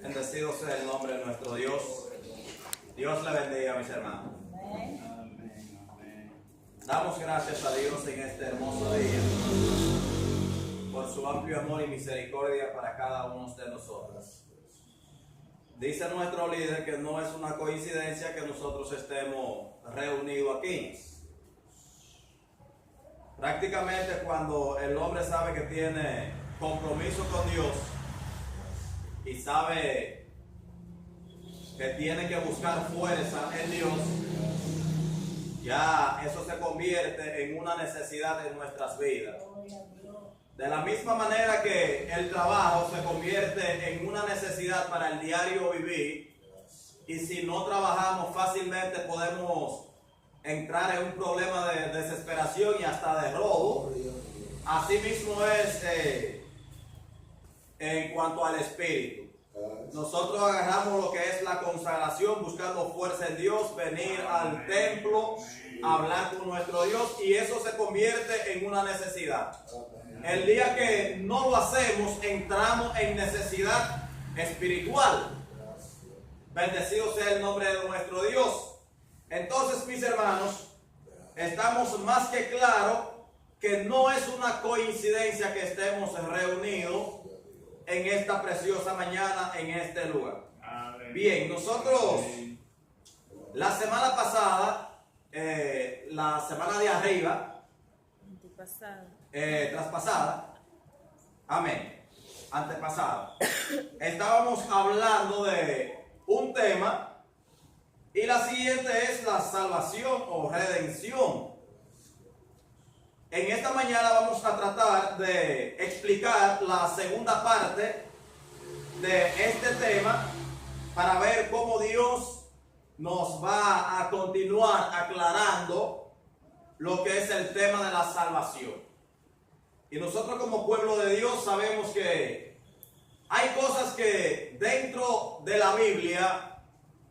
Bendecido sea el nombre de nuestro Dios. Dios le bendiga, mis hermanos. Damos gracias a Dios en este hermoso día por su amplio amor y misericordia para cada uno de nosotros. Dice nuestro líder que no es una coincidencia que nosotros estemos reunidos aquí. Prácticamente cuando el hombre sabe que tiene compromiso con Dios y sabe que tiene que buscar fuerza en Dios, ya eso se convierte en una necesidad en nuestras vidas. De la misma manera que el trabajo se convierte en una necesidad para el diario vivir, y si no trabajamos fácilmente podemos entrar en un problema de desesperación y hasta de robo. Así mismo es en cuanto al espíritu. Nosotros agarramos lo que es la consagración, buscando fuerza en Dios, venir al templo, hablar con nuestro Dios, y eso se convierte en una necesidad. El día que no lo hacemos, entramos en necesidad espiritual. Bendecido sea el nombre de nuestro Dios. Entonces, mis hermanos, estamos más que claros que no es una coincidencia que estemos reunidos en esta preciosa mañana, en este lugar. Bien, nosotros la semana pasada, la semana de arriba, traspasada, amén, antepasada, estábamos hablando de un tema, y la siguiente es la salvación o redención. En esta mañana vamos a tratar de explicar la segunda parte de este tema para ver cómo Dios nos va a continuar aclarando lo que es el tema de la salvación. Y nosotros como pueblo de Dios sabemos que hay cosas que dentro de la Biblia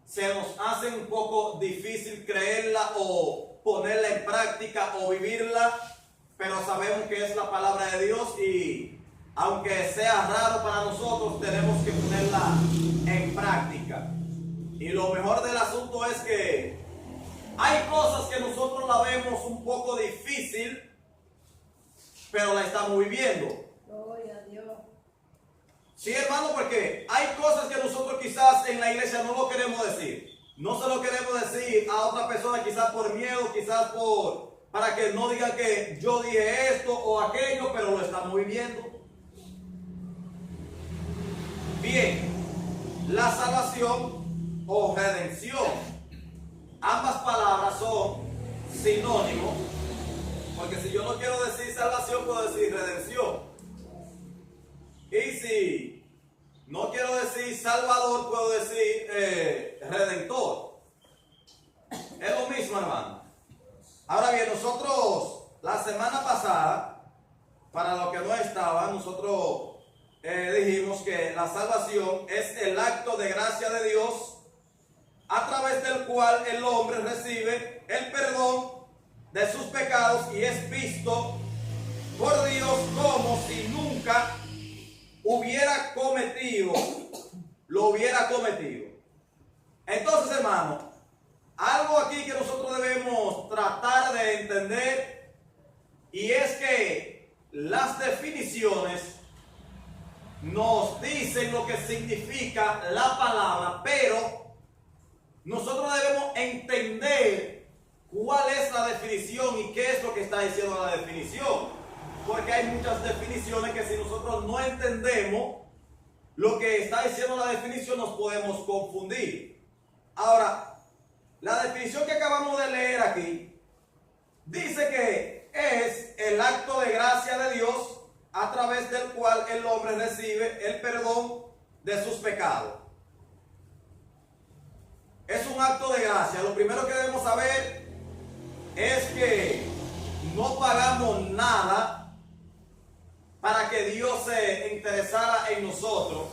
se nos hace un poco difícil creerla o ponerla en práctica o vivirla, pero sabemos que es la palabra de Dios y aunque sea raro para nosotros, tenemos que ponerla en práctica. Y lo mejor del asunto es que hay cosas que nosotros la vemos un poco difícil, pero la estamos viviendo. Gloria a Dios. Sí, hermano, porque hay cosas que nosotros quizás en la iglesia no lo queremos decir. No se lo queremos decir a otra persona, quizás por miedo, quizás para que no digan que yo dije esto o aquello, pero lo estamos viviendo. Bien, la salvación o redención, ambas palabras son sinónimos, porque si yo no quiero decir salvación, puedo decir redención. Y si no quiero decir salvador, puedo decir redentor. Es lo mismo, hermano. Ahora bien, nosotros la semana pasada, para los que no estaban, nosotros dijimos que la salvación es el acto de gracia de Dios a través del cual el hombre recibe el perdón de sus pecados y es visto por Dios como si nunca lo hubiera cometido. Entonces, hermano, algo aquí que nosotros debemos tratar de entender, y es que las definiciones nos dicen lo que significa la palabra, pero nosotros debemos entender cuál es la definición y qué es lo que está diciendo la definición. Porque hay muchas definiciones que si nosotros no entendemos lo que está diciendo la definición, nos podemos confundir. Ahora, la definición que acabamos de leer aquí dice que es el acto de gracia de Dios a través del cual el hombre recibe el perdón de sus pecados. Es un acto de gracia. Lo primero que debemos saber es que no pagamos nada para que Dios se interesara en nosotros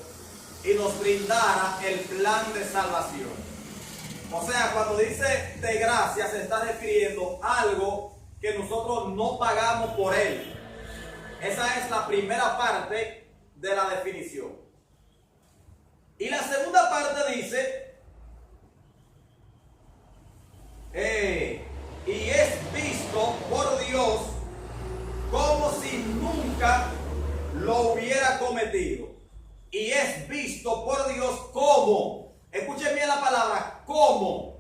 y nos brindara el plan de salvación. O sea, cuando dice de gracia, se está refiriendo a algo que nosotros no pagamos por él. Esa es la primera parte de la definición. Y la segunda hubiera cometido. Y es visto por Dios como, escuchen bien la palabra, como.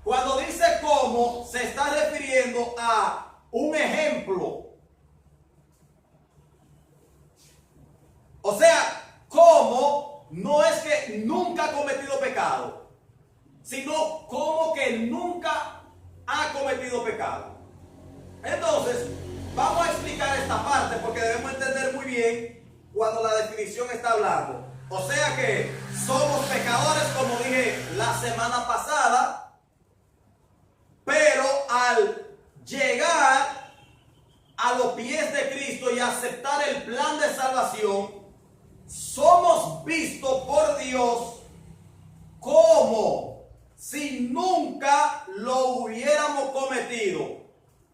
Cuando dice como, se está refiriendo a un ejemplo. O sea, como no es que nunca ha cometido pecado, sino como que nunca ha cometido pecado. Entonces, vamos a explicar esta parte porque debemos entender muy bien cuando la definición está hablando. O sea que somos pecadores, como dije la semana pasada, pero al llegar a los pies de Cristo y aceptar el plan de salvación, somos vistos por Dios como si nunca lo hubiéramos cometido.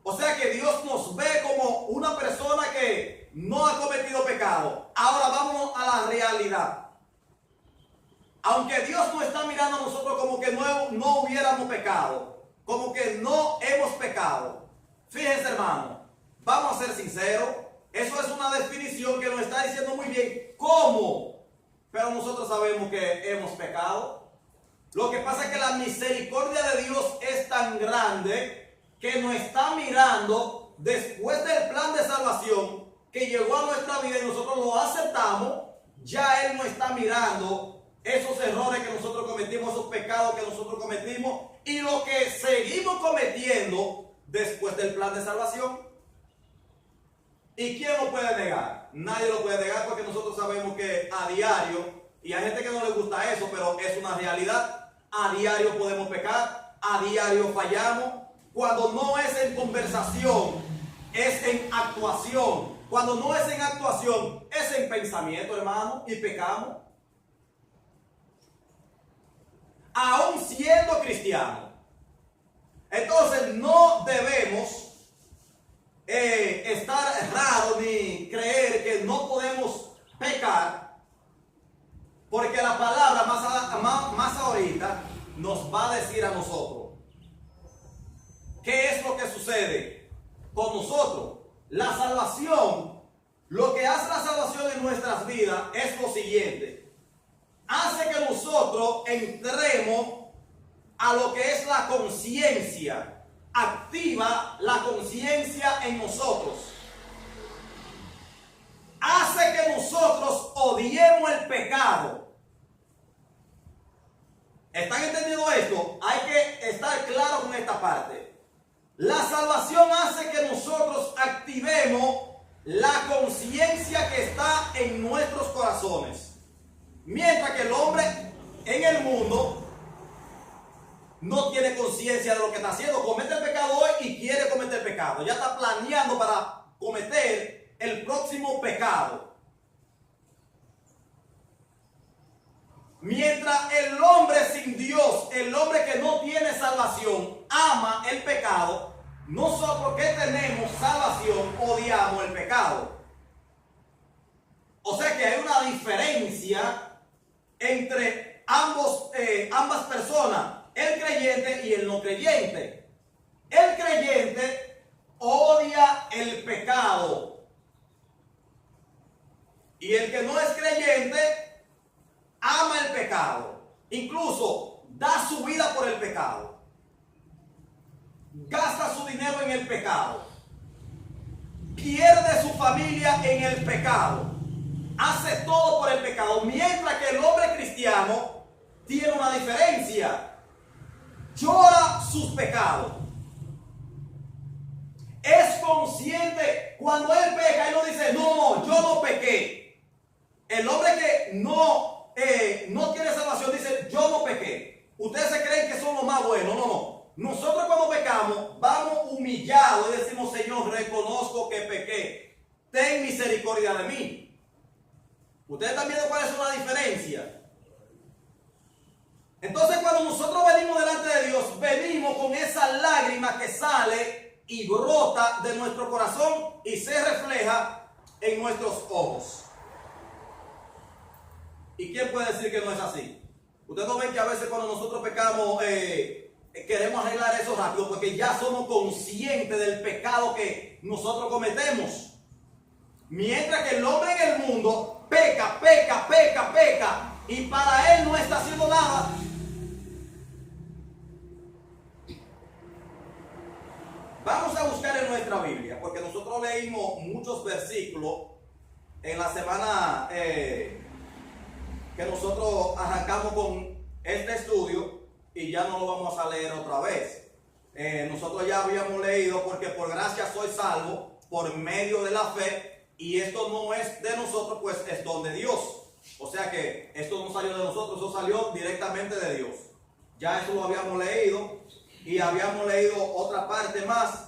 O sea que Dios nos ve como una persona que no ha cometido pecado. Ahora vamos a la realidad. Aunque Dios no está mirando a nosotros como que no hubiéramos pecado, como que no hemos pecado. Fíjense, hermano, vamos a ser sinceros. Eso es una definición que nos está diciendo muy bien cómo. Pero nosotros sabemos que hemos pecado. Lo que pasa es que la misericordia de Dios es tan grande que nos está mirando después del plan de salvación que llegó a nuestra vida y nosotros lo aceptamos. Ya Él no está mirando esos errores que nosotros cometimos, esos pecados que nosotros cometimos y lo que seguimos cometiendo después del plan de salvación. ¿Y quién lo puede negar? Nadie lo puede negar porque nosotros sabemos que a diario, y hay gente que no le gusta eso, pero es una realidad, a diario podemos pecar, a diario fallamos. Cuando no es en conversación, es en actuación. Cuando no es en actuación, es en pensamiento, hermano, y pecamos. Aún siendo cristianos. Entonces no debemos estar errados ni creer que no podemos pecar, porque la palabra más ahorita nos va a decir a nosotros qué es lo que sucede con nosotros. La salvación, lo que hace la salvación en nuestras vidas es lo siguiente: hace que nosotros entremos a lo que es la conciencia. Activa la conciencia en nosotros. Hace que nosotros odiemos el pecado. ¿Están entendiendo esto? Hay que estar claro con esta parte. La salvación hace que nosotros activemos la conciencia que está en nuestros corazones. Mientras que el hombre en el mundo no tiene conciencia de lo que está haciendo. Comete el pecado hoy y quiere cometer el pecado. Ya está planeando para cometer el próximo pecado. Mientras el hombre sin Dios, el hombre que no tiene salvación, ama el pecado, nosotros que tenemos salvación odiamos el pecado. O sea que hay una diferencia entre ambas personas. El creyente y el no creyente. El creyente odia el pecado. Y el que no es creyente ama el pecado. Incluso da su vida por el pecado. Gasta su dinero en el pecado. Pierde su familia en el pecado. Hace todo por el pecado. Mientras que el hombre cristiano tiene una diferencia. Llora sus pecados. Es consciente. Cuando él peca, él no dice, no, yo no pequé. El hombre que no tiene salvación dice, yo no pequé. Ustedes se creen que son los más buenos. No. Nosotros cuando pecamos, vamos humillados y decimos, Señor, reconozco que pequé. Ten misericordia de mí. Ustedes están viendo cuál es la diferencia. Entonces cuando nosotros venimos delante de Dios, venimos con esa lágrima que sale y brota de nuestro corazón y se refleja en nuestros ojos. ¿Y quién puede decir que no es así? Ustedes no ven que a veces cuando nosotros pecamos queremos arreglar eso rápido porque ya somos conscientes del pecado que nosotros cometemos. Mientras que el hombre en el mundo peca, peca, peca, peca, y para él no está haciendo nada. Vamos a buscar en nuestra Biblia, porque nosotros leímos muchos versículos en la semana que nosotros arrancamos con este estudio, y ya no lo vamos a leer otra vez. Nosotros ya habíamos leído, porque por gracia soy salvo por medio de la fe, y esto no es de nosotros, pues es don de Dios. O sea que esto no salió de nosotros, eso salió directamente de Dios. Ya eso lo habíamos leído, y habíamos leído otra parte más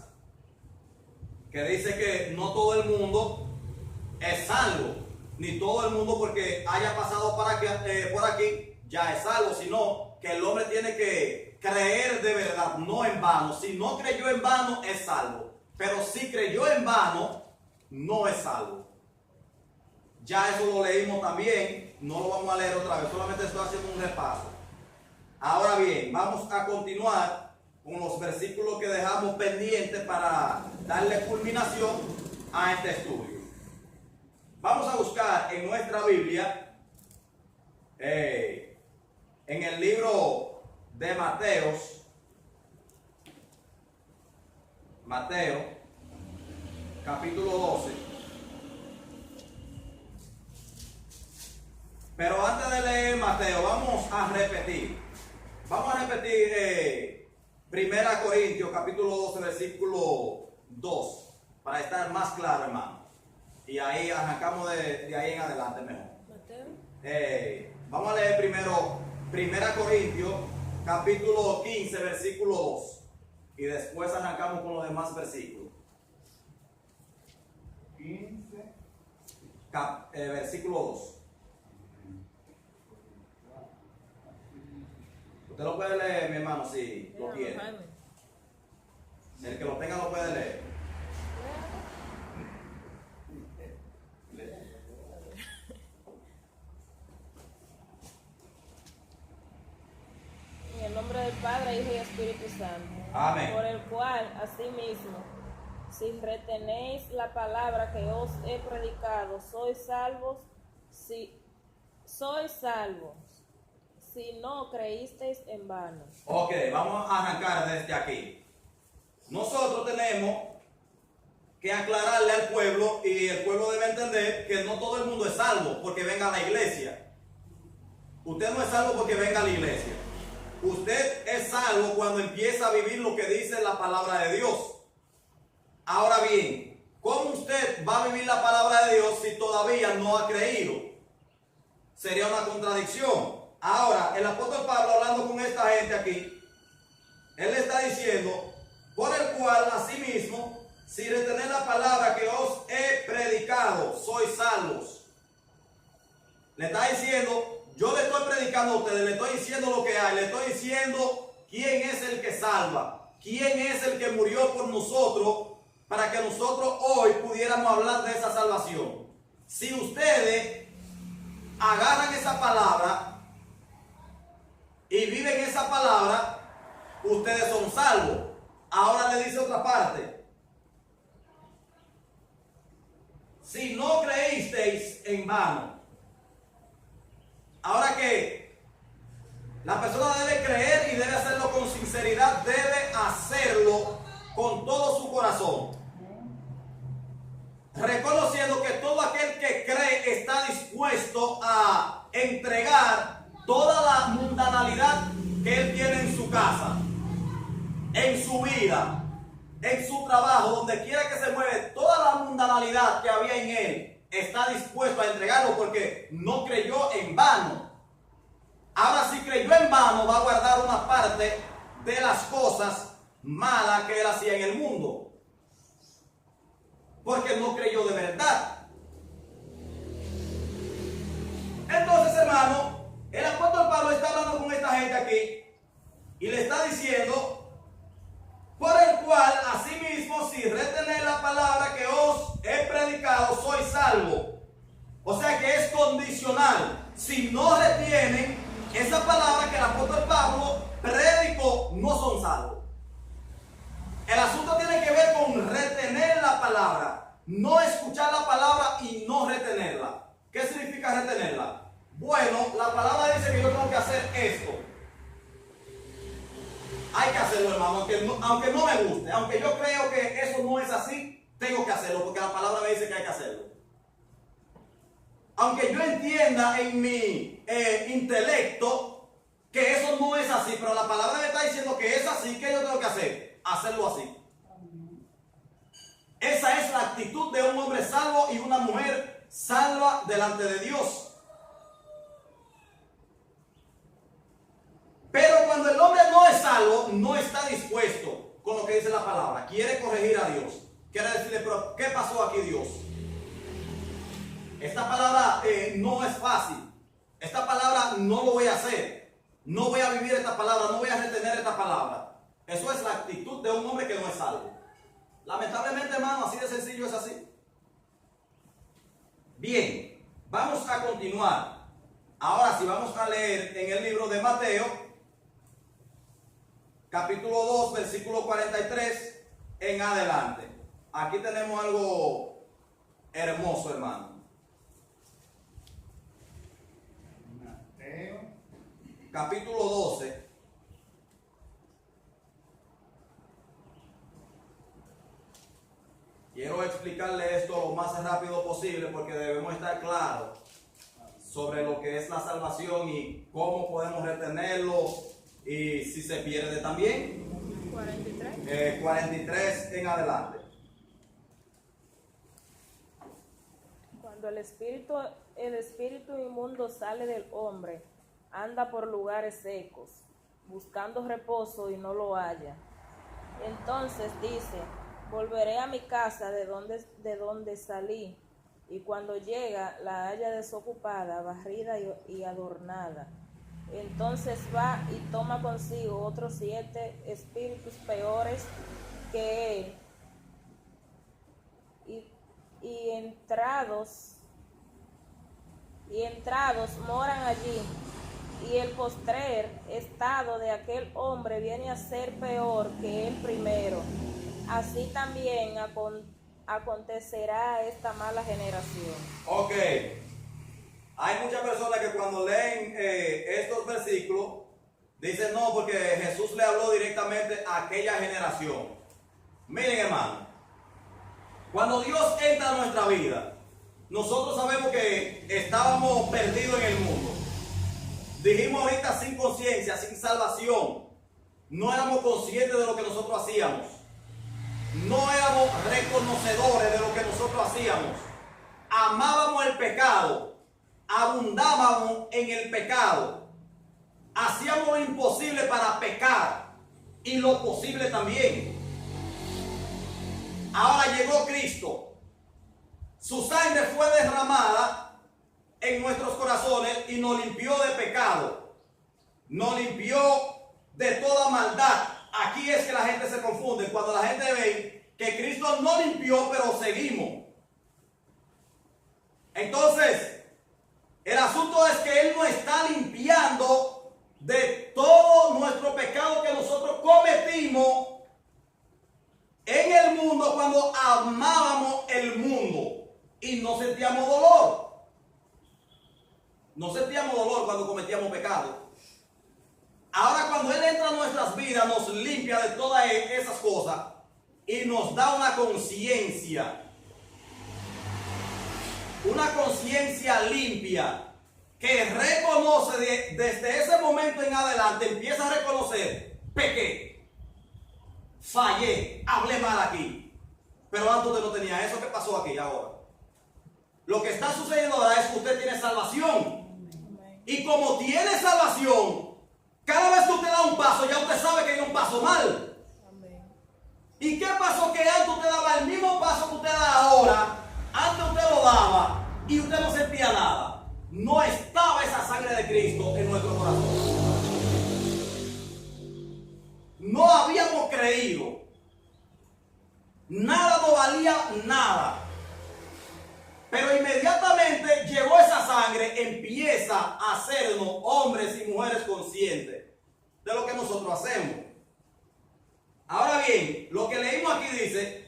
que dice que no todo el mundo es salvo, ni todo el mundo porque haya pasado por aquí ya es salvo, sino que el hombre tiene que creer de verdad, no en vano. Si no creyó en vano, es salvo, pero si creyó en vano, no es salvo. Ya eso lo leímos también, no lo vamos a leer otra vez, solamente estoy haciendo un repaso. Ahora bien, vamos a continuar con los versículos que dejamos pendientes para darle culminación a este estudio. Vamos a buscar en nuestra Biblia, en el libro de Mateo, capítulo 12. Pero antes de leer Mateo, vamos a repetir 1 Corintios capítulo 12, versículo 2, para estar más claro, hermano. Y ahí arrancamos de ahí en adelante mejor. Vamos a leer primero 1 Corintios capítulo 15, versículo 2. Y después arrancamos con los demás versículos. 15, versículo 2. Usted lo puede leer, mi hermano, si lo quiere. El que lo tenga lo puede leer. En el nombre del Padre, Hijo y Espíritu Santo. Amén. Por el cual, asimismo, si retenéis la palabra que os he predicado, sois salvos, si no creísteis en vano. Ok, vamos a arrancar desde aquí. Nosotros tenemos que aclararle al pueblo, y el pueblo debe entender que no todo el mundo es salvo porque venga a la iglesia. Usted no es salvo porque venga a la iglesia. Usted es salvo cuando empieza a vivir lo que dice la palabra de Dios. Ahora bien, ¿cómo usted va a vivir la palabra de Dios si todavía no ha creído? Sería una contradicción. Ahora, el apóstol Pablo, hablando con esta gente aquí, él le está diciendo, por el cual, asimismo, si retenéis la palabra que os he predicado, sois salvos. Le está diciendo, yo le estoy predicando a ustedes, le estoy diciendo lo que hay, le estoy diciendo quién es el que salva, quién es el que murió por nosotros, para que nosotros hoy pudiéramos hablar de esa salvación. Si ustedes agarran esa palabra y viven esa palabra, ustedes son salvos. Ahora le dice otra parte. Si no creísteis en vano. Ahora que la persona debe creer y debe hacerlo con sinceridad, debe hacerlo con todo su corazón, reconociendo que todo aquel que cree está dispuesto a entregar toda la mundanalidad que él tiene en su casa, en su vida, en su trabajo, donde quiera que se mueve, toda la mundanalidad que había en él, está dispuesto a entregarlo porque no creyó en vano. Ahora, si creyó en vano, va a guardar una parte de las cosas malas que él hacía en el mundo, porque no creyó de verdad. Entonces, hermano, el apóstol Pablo está hablando con esta gente aquí y le está diciendo, por el cual, asimismo, si retenéis la palabra que os he predicado, sois salvo. O sea que es condicional. Si no retienen esa palabra que el apóstol Pablo predicó, no son salvos. El asunto tiene que ver con retener la palabra. no escuchar la palabra y no retenerla. ¿Qué significa retenerla? Bueno, la palabra dice que yo tengo que hacer esto. Hay que hacerlo, hermano, aunque no me guste, aunque yo creo que eso no es así, tengo que hacerlo porque la palabra me dice que hay que hacerlo. Aunque yo entienda en mi intelecto que eso no es así, pero la palabra me está diciendo que es así, ¿qué yo tengo que hacer? Hacerlo así. Esa es la actitud de un hombre salvo y una mujer salva delante de Dios. Pero cuando el hombre no es salvo, no está dispuesto con lo que dice la palabra, quiere corregir a Dios, quiere decirle, pero ¿qué pasó aquí, Dios? Esta palabra no es fácil, esta palabra no lo voy a hacer, no voy a vivir esta palabra, no voy a retener esta palabra. Eso es la actitud de un hombre que no es salvo. Lamentablemente, hermano, así de sencillo es así. Bien, vamos a continuar. Ahora sí, vamos a leer en el libro de Mateo, capítulo 2, versículo 43 en adelante. Aquí tenemos algo hermoso, hermano. Mateo, Capítulo 12. Quiero explicarle esto lo más rápido posible porque debemos estar claros sobre lo que es la salvación y cómo podemos retenerlo y si se pierde también. 43. 43 en adelante. Cuando el espíritu inmundo sale del hombre, anda por lugares secos, buscando reposo y no lo halla. Entonces dice, volveré a mi casa de donde salí, y cuando llega la halla desocupada, barrida y adornada. Entonces va y toma consigo otros 7 espíritus peores que él, y entrados moran allí, y el postrer estado de aquel hombre viene a ser peor que el primero. Así también acontecerá a esta mala generación. Ok. Hay muchas personas que cuando leen estos versículos dicen no, porque Jesús le habló directamente a aquella generación. Miren, hermano, cuando Dios entra a nuestra vida, nosotros sabemos que estábamos perdidos en el mundo. Dijimos ahorita sin conciencia, sin salvación. No éramos conscientes de lo que nosotros hacíamos. No éramos reconocedores de lo que nosotros hacíamos. Amábamos el pecado. Abundábamos en el pecado. Hacíamos lo imposible para pecar y lo posible también. Ahora llegó Cristo. Su sangre fue derramada en nuestros corazones y nos limpió de pecado. Nos limpió de toda maldad. Aquí es que la gente se confunde cuando la gente ve que Cristo no limpió, pero seguimos. Entonces, el asunto es que Él nos está limpiando de todo nuestro pecado que nosotros cometimos en el mundo cuando amábamos el mundo y no sentíamos dolor. No sentíamos dolor cuando cometíamos pecado. Ahora cuando Él entra a nuestras vidas, nos limpia de todas esas cosas y nos da una conciencia. Una conciencia limpia que reconoce desde ese momento en adelante, empieza a reconocer, pequé, fallé, hablé mal aquí. Pero antes usted no tenía eso. ¿Qué pasó aquí ahora? Lo que está sucediendo ahora es que usted tiene salvación. Y como tiene salvación, cada vez que usted da un paso, ya usted sabe que hay un paso mal. ¿Y qué pasó? Que antes usted daba el mismo paso que usted da ahora. Antes usted lo daba y usted no sentía nada. No estaba esa sangre de Cristo en nuestro corazón. No habíamos creído. Nada nos valía nada. Pero inmediatamente llegó esa sangre, empieza a hacernos hombres y mujeres conscientes de lo que nosotros hacemos. Ahora bien, lo que leímos aquí dice,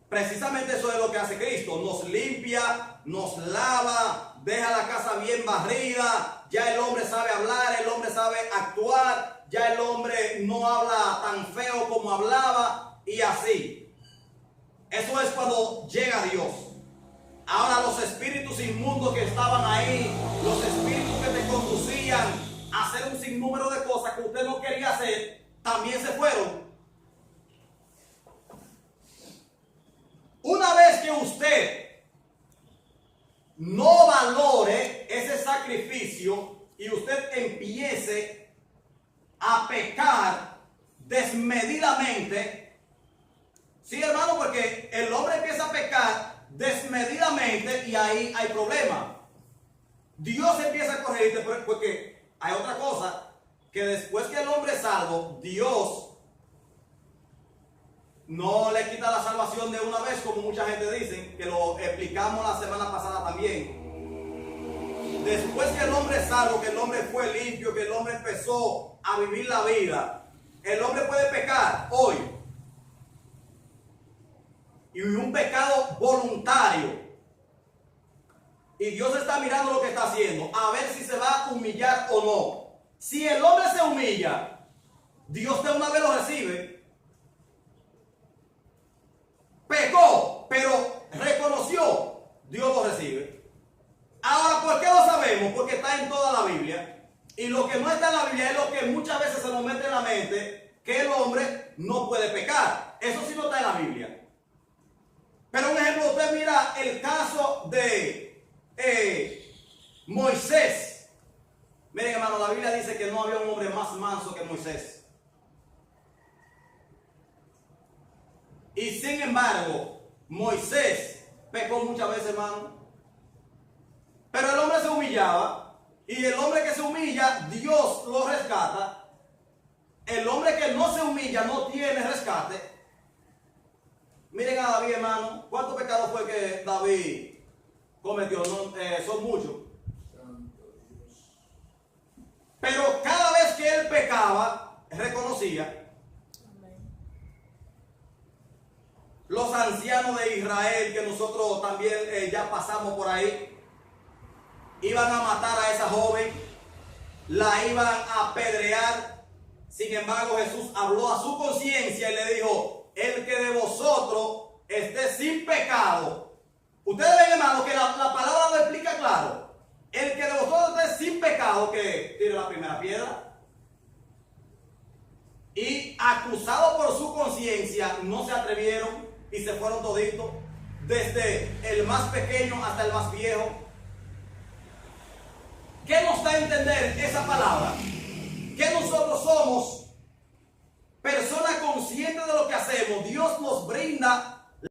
precisamente eso es lo que hace Cristo. Nos limpia, nos lava, deja la casa bien barrida. Ya el hombre sabe hablar, el hombre sabe actuar. Ya el hombre no habla tan feo como hablaba y así. Eso es cuando llega Dios. Ahora los espíritus inmundos que estaban ahí, los espíritus que te conducían a hacer un sinnúmero de cosas que usted no quería hacer, también se fueron. Una vez que usted no valore ese sacrificio y usted empiece a pecar desmedidamente, sí, hermano, porque el hombre empieza a pecar desmedidamente y ahí hay problema. Dios empieza a corregirte porque hay otra cosa, que después que el hombre es salvo, Dios no le quita la salvación de una vez, como mucha gente dice, que lo explicamos la semana pasada también. Después que el hombre es salvo, que el hombre fue limpio, que el hombre empezó a vivir la vida, el hombre puede pecar hoy. Y un pecado voluntario. Y Dios está mirando lo que está haciendo, a ver si se va a humillar o no. Si el hombre se humilla, Dios de una vez lo recibe. Pecó, pero reconoció, Dios lo recibe. Ahora, ¿por qué lo sabemos? Porque está en toda la Biblia. Y lo que no está en la Biblia es lo que muchas veces se nos mete en la mente, que el hombre no puede pecar. Eso sí no está en la Biblia. Pero un ejemplo, usted mira el caso de Moisés. Miren, hermano, la Biblia dice que no había un hombre más manso que Moisés. Y sin embargo, Moisés pecó muchas veces, hermano. Pero el hombre se humillaba. Y el hombre que se humilla, Dios lo rescata. El hombre que no se humilla no tiene rescate. Miren a David, hermano. ¿Cuántos pecados fue que David cometió? No, son muchos. Pero cada vez que él pecaba, reconocía. Los ancianos de Israel, que nosotros también ya pasamos por ahí, iban a matar a esa joven, la iban a apedrear. Sin embargo, Jesús habló a su conciencia y le dijo: el que de vosotros esté sin pecado. Ustedes ven, hermano, que la palabra lo explica claro. El que de vosotros esté sin pecado, que tire la primera piedra. Y acusado por su conciencia, no se atrevieron y se fueron toditos, desde el más pequeño hasta el más viejo. ¿Qué nos da a entender esa palabra?